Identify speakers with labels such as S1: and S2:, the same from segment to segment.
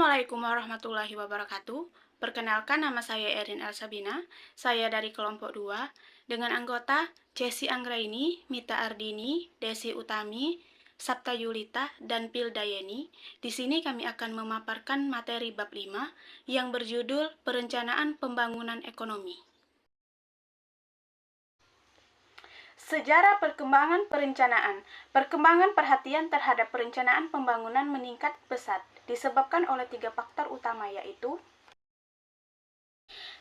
S1: Assalamualaikum warahmatullahi wabarakatuh. Perkenalkan, nama saya Erin Elsabina. Saya dari kelompok 2 dengan anggota Cesi Anggraini, Mita Ardini, Desi Utami, Sabta Yulita, dan Pilda Yeni. Di sini kami akan memaparkan materi bab 5 yang berjudul Perencanaan Pembangunan Ekonomi. Sejarah perkembangan perencanaan. Perkembangan perhatian terhadap perencanaan pembangunan meningkat pesat, disebabkan oleh 3 faktor utama, yaitu: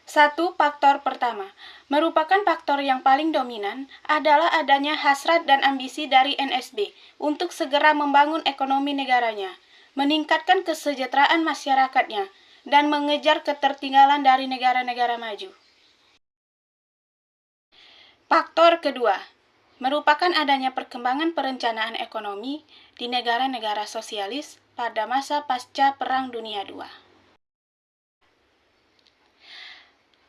S1: 1. Faktor pertama, merupakan faktor yang paling dominan, adalah adanya hasrat dan ambisi dari NSB untuk segera membangun ekonomi negaranya, meningkatkan kesejahteraan masyarakatnya, dan mengejar ketertinggalan dari negara-negara maju. Faktor kedua, merupakan adanya perkembangan perencanaan ekonomi di negara-negara sosialis pada masa pasca Perang Dunia II.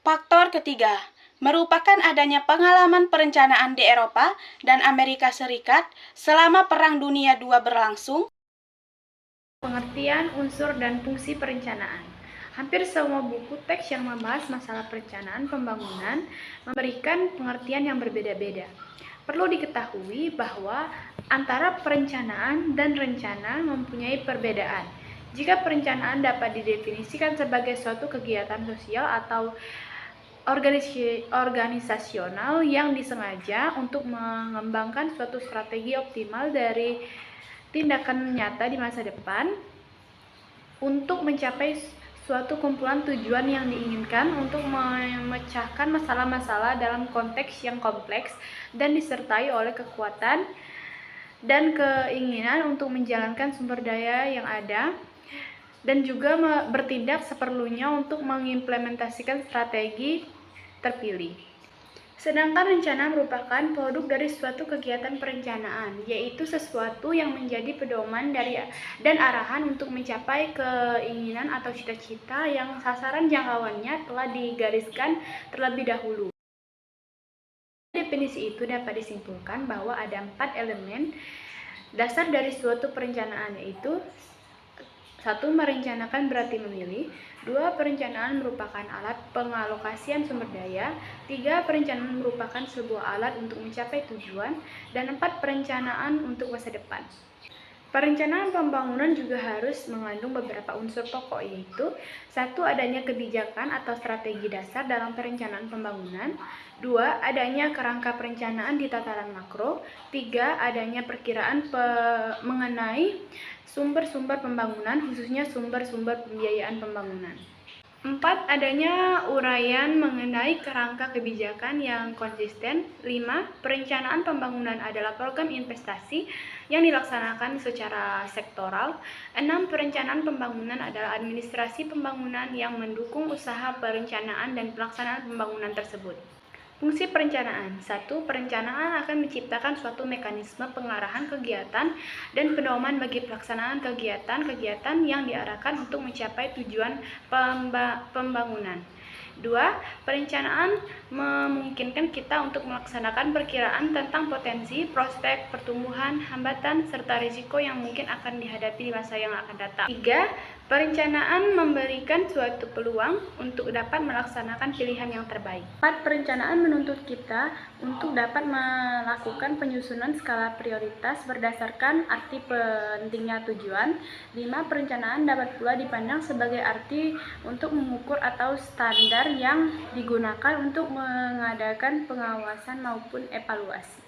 S1: Faktor ketiga, merupakan adanya pengalaman perencanaan di Eropa dan Amerika Serikat selama Perang Dunia II berlangsung.
S2: Pengertian, unsur, dan fungsi perencanaan. Hampir semua buku teks yang membahas masalah perencanaan pembangunan memberikan pengertian yang berbeda-beda. Perlu diketahui bahwa antara perencanaan dan rencana mempunyai perbedaan. Jika perencanaan dapat didefinisikan sebagai suatu kegiatan sosial atau organisasional yang disengaja untuk mengembangkan suatu strategi optimal dari tindakan nyata di masa depan untuk mencapai suatu kumpulan tujuan yang diinginkan untuk memecahkan masalah-masalah dalam konteks yang kompleks dan disertai oleh kekuatan dan keinginan untuk menjalankan sumber daya yang ada dan juga bertindak seperlunya untuk mengimplementasikan strategi terpilih. Sedangkan rencana merupakan produk dari suatu kegiatan perencanaan, yaitu sesuatu yang menjadi pedoman dan arahan untuk mencapai keinginan atau cita-cita yang sasaran jangkauannya telah digariskan terlebih dahulu. Definisi itu dapat disimpulkan bahwa ada 4 elemen dasar dari suatu perencanaan, yaitu: 1. Merencanakan berarti memilih. 2. Perencanaan merupakan alat pengalokasian sumber daya. 3. Perencanaan merupakan sebuah alat untuk mencapai tujuan. Dan 4. Perencanaan untuk masa depan. Perencanaan pembangunan juga harus mengandung beberapa unsur pokok, yaitu: 1. Adanya kebijakan atau strategi dasar dalam perencanaan pembangunan. 2. Adanya kerangka perencanaan di tataran makro. 3. Adanya perkiraan mengenai sumber-sumber pembangunan, khususnya sumber-sumber pembiayaan pembangunan. 4. Adanya uraian mengenai kerangka kebijakan yang konsisten. 5. Perencanaan pembangunan adalah program investasi yang dilaksanakan secara sektoral. 6. Perencanaan pembangunan adalah administrasi pembangunan yang mendukung usaha perencanaan dan pelaksanaan pembangunan tersebut. Fungsi perencanaan. 1. Perencanaan akan menciptakan suatu mekanisme pengarahan kegiatan dan pedoman bagi pelaksanaan kegiatan-kegiatan yang diarahkan untuk mencapai tujuan pembangunan. 2. Perencanaan memungkinkan kita untuk melaksanakan perkiraan tentang potensi, prospek, pertumbuhan, hambatan, serta risiko yang mungkin akan dihadapi di masa yang akan datang. 3. Perencanaan memberikan suatu peluang untuk dapat melaksanakan pilihan yang terbaik. 4. Perencanaan menuntut kita untuk dapat melakukan penyusunan skala prioritas berdasarkan arti pentingnya tujuan. 5. Perencanaan dapat pula dipandang sebagai arti untuk mengukur atau standar yang digunakan untuk mengadakan pengawasan maupun evaluasi.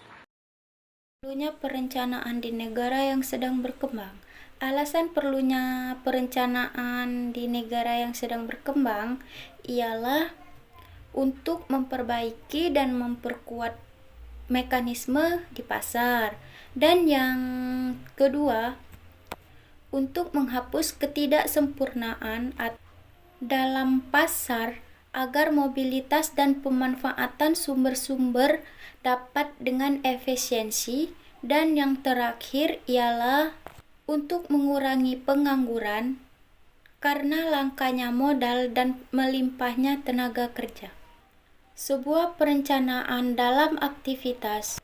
S3: Perlunya perencanaan di negara yang sedang berkembang. Alasan perlunya perencanaan di negara yang sedang berkembang ialah untuk memperbaiki dan memperkuat mekanisme di pasar. Dan yang kedua, untuk menghapus ketidaksempurnaan dalam pasar agar mobilitas dan pemanfaatan sumber-sumber dapat dengan efisiensi. Dan yang terakhir ialah untuk mengurangi pengangguran karena langkanya modal dan melimpahnya tenaga kerja. Sebuah perencanaan dalam aktivitas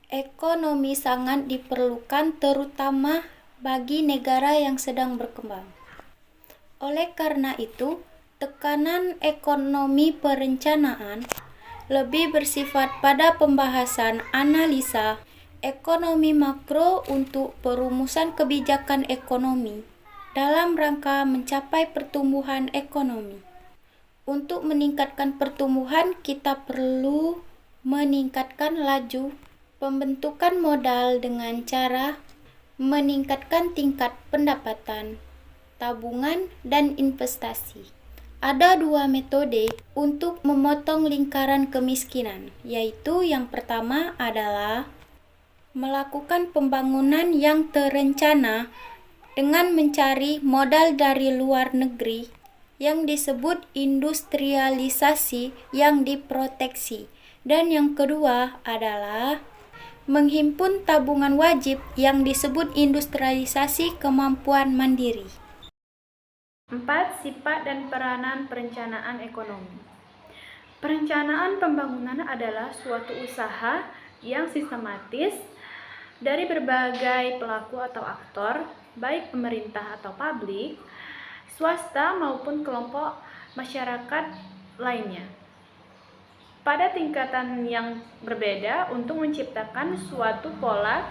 S3: ekonomi sangat diperlukan, terutama bagi negara yang sedang berkembang. Oleh karena itu, tekanan ekonomi perencanaan lebih bersifat pada pembahasan analisa ekonomi makro untuk perumusan kebijakan ekonomi dalam rangka mencapai pertumbuhan ekonomi. Untuk meningkatkan pertumbuhan, kita perlu meningkatkan laju pembentukan modal dengan cara meningkatkan tingkat pendapatan, tabungan, dan investasi. Ada dua metode untuk memotong lingkaran kemiskinan, yaitu yang pertama adalah melakukan pembangunan yang terencana dengan mencari modal dari luar negeri yang disebut industrialisasi yang diproteksi. Dan yang kedua adalah menghimpun tabungan wajib yang disebut industrialisasi kemampuan mandiri.
S2: 4. Sifat dan peranan perencanaan ekonomi. Perencanaan pembangunan adalah suatu usaha yang sistematis dari berbagai pelaku atau aktor, baik pemerintah atau publik, swasta maupun kelompok masyarakat lainnya, pada tingkatan yang berbeda untuk menciptakan suatu pola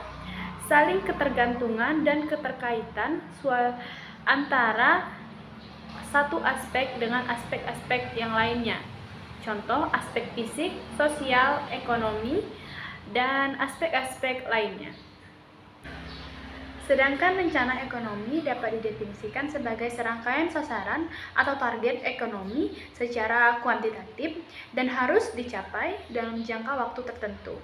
S2: saling ketergantungan dan keterkaitan antara satu aspek dengan aspek-aspek yang lainnya. Contoh, aspek fisik, sosial, ekonomi, dan aspek-aspek lainnya. Sedangkan rencana ekonomi dapat didefinisikan sebagai serangkaian sasaran atau target ekonomi secara kuantitatif dan harus dicapai dalam jangka waktu tertentu.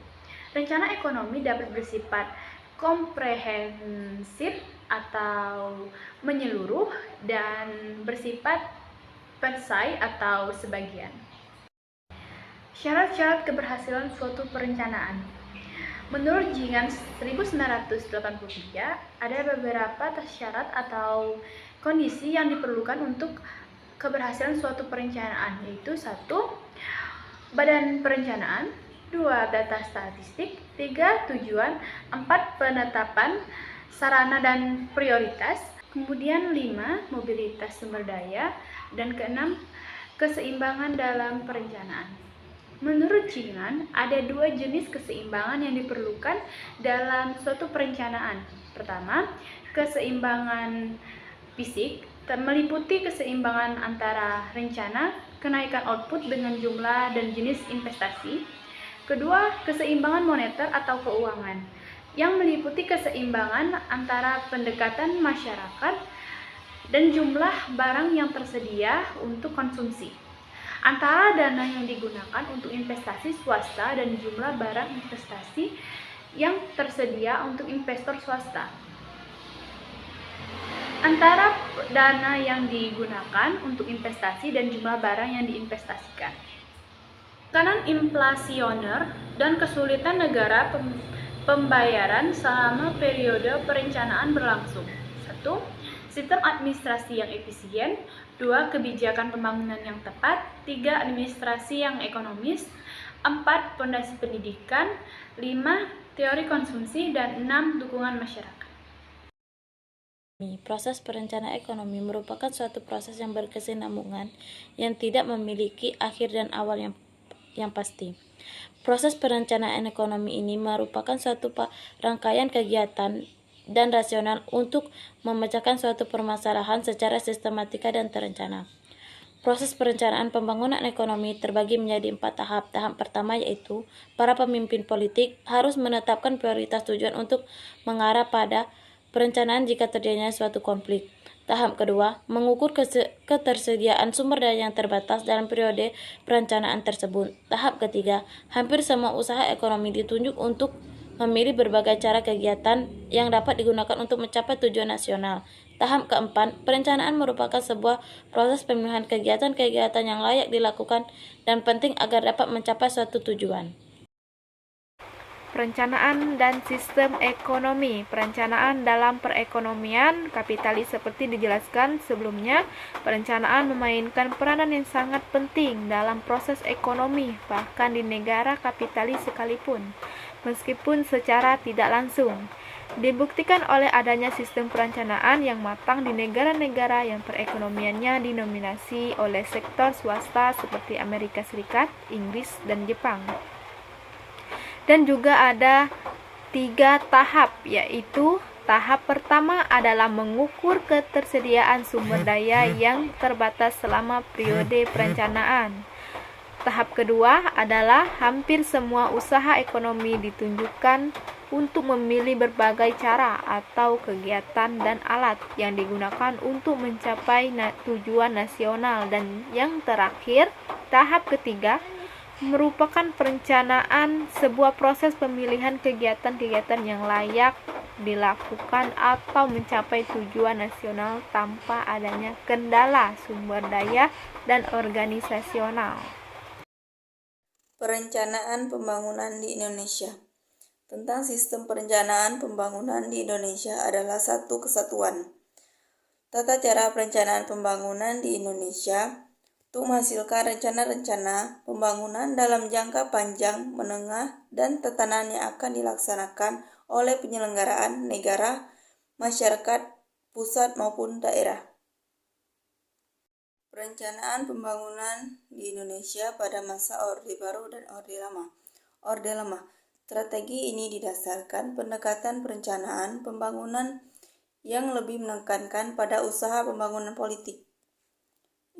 S2: Rencana ekonomi dapat bersifat komprehensif atau menyeluruh dan bersifat persai atau sebagian. Syarat-syarat keberhasilan suatu perencanaan. Menurut Jingan 1983, ada beberapa syarat atau kondisi yang diperlukan untuk keberhasilan suatu perencanaan, yaitu 1. Badan perencanaan, 2. Data statistik, 3. Tujuan, 4. Penetapan sarana dan prioritas, kemudian 5. Mobilitas sumber daya, dan ke-6. Keseimbangan dalam perencanaan. Menurut Jingan, ada dua jenis keseimbangan yang diperlukan dalam suatu perencanaan. Pertama, keseimbangan fisik meliputi keseimbangan antara rencana, kenaikan output dengan jumlah dan jenis investasi. Kedua, keseimbangan moneter atau keuangan yang meliputi keseimbangan antara pendekatan masyarakat dan jumlah barang yang tersedia untuk konsumsi, antara dana yang digunakan untuk investasi swasta dan jumlah barang investasi yang tersedia untuk investor swasta, antara dana yang digunakan untuk investasi dan jumlah barang yang diinvestasikan. Tekanan inflasioner dan kesulitan negara pembayaran selama periode perencanaan berlangsung. 1. Sistem administrasi yang efisien. 2. Kebijakan pembangunan yang tepat. 3. Administrasi yang ekonomis. 4. Fondasi pendidikan. 5. Teori konsumsi. Dan 6. Dukungan masyarakat.
S4: Proses perencanaan ekonomi merupakan suatu proses yang berkesinambungan yang tidak memiliki akhir dan awal yang pasti. Proses perencanaan ekonomi ini merupakan suatu rangkaian kegiatan dan rasional untuk memecahkan suatu permasalahan secara sistematika dan terencana. Proses perencanaan pembangunan ekonomi terbagi menjadi 4 tahap. Tahap pertama yaitu para pemimpin politik harus menetapkan prioritas tujuan untuk mengarah pada perencanaan jika terjadinya suatu konflik. Tahap kedua, mengukur ketersediaan sumber daya yang terbatas dalam periode perencanaan tersebut. Tahap ketiga, hampir semua usaha ekonomi ditunjuk untuk memilih berbagai cara kegiatan yang dapat digunakan untuk mencapai tujuan nasional. Tahap keempat, perencanaan merupakan sebuah proses pemilihan kegiatan-kegiatan yang layak dilakukan dan penting agar dapat mencapai suatu tujuan.
S5: Perencanaan dan sistem ekonomi. Perencanaan dalam perekonomian kapitalis seperti dijelaskan sebelumnya, perencanaan memainkan peranan yang sangat penting dalam proses ekonomi, bahkan di negara kapitalis sekalipun, meskipun secara tidak langsung. Dibuktikan oleh adanya sistem perencanaan yang matang di negara-negara yang perekonomiannya didominasi oleh sektor swasta seperti Amerika Serikat, Inggris, dan Jepang. Dan juga ada 3 tahap, yaitu tahap pertama adalah mengukur ketersediaan sumber daya yang terbatas selama periode perencanaan. Tahap kedua adalah hampir semua usaha ekonomi ditunjukkan untuk memilih berbagai cara atau kegiatan dan alat yang digunakan untuk mencapai tujuan nasional. Dan yang terakhir, tahap ketiga merupakan perencanaan sebuah proses pemilihan kegiatan-kegiatan yang layak dilakukan atau mencapai tujuan nasional tanpa adanya kendala sumber daya dan organisasional.
S4: Perencanaan pembangunan di Indonesia. Tentang sistem perencanaan pembangunan di Indonesia adalah satu kesatuan. Tata cara perencanaan pembangunan di Indonesia untuk menghasilkan rencana-rencana pembangunan dalam jangka panjang, menengah, dan tatanan yang akan dilaksanakan oleh penyelenggaraan negara, masyarakat, pusat maupun daerah. Perencanaan pembangunan di Indonesia pada masa Orde Baru dan Orde Lama. Orde Lama. Strategi ini didasarkan pendekatan perencanaan pembangunan yang lebih menekankan pada usaha pembangunan politik.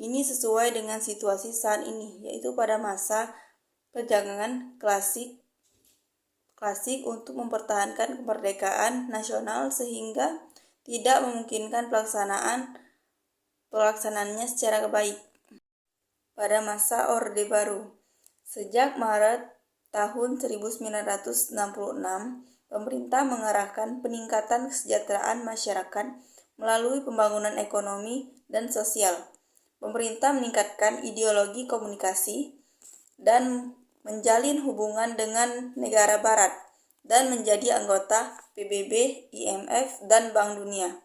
S4: Ini sesuai dengan situasi saat ini, yaitu pada masa perdagangan klasik untuk mempertahankan kemerdekaan nasional sehingga tidak memungkinkan pelaksanaannya secara baik. Pada masa Orde Baru, sejak Maret tahun 1966, pemerintah mengarahkan peningkatan kesejahteraan masyarakat melalui pembangunan ekonomi dan sosial. Pemerintah meningkatkan ideologi komunikasi dan menjalin hubungan dengan negara barat dan menjadi anggota PBB, IMF, dan Bank Dunia.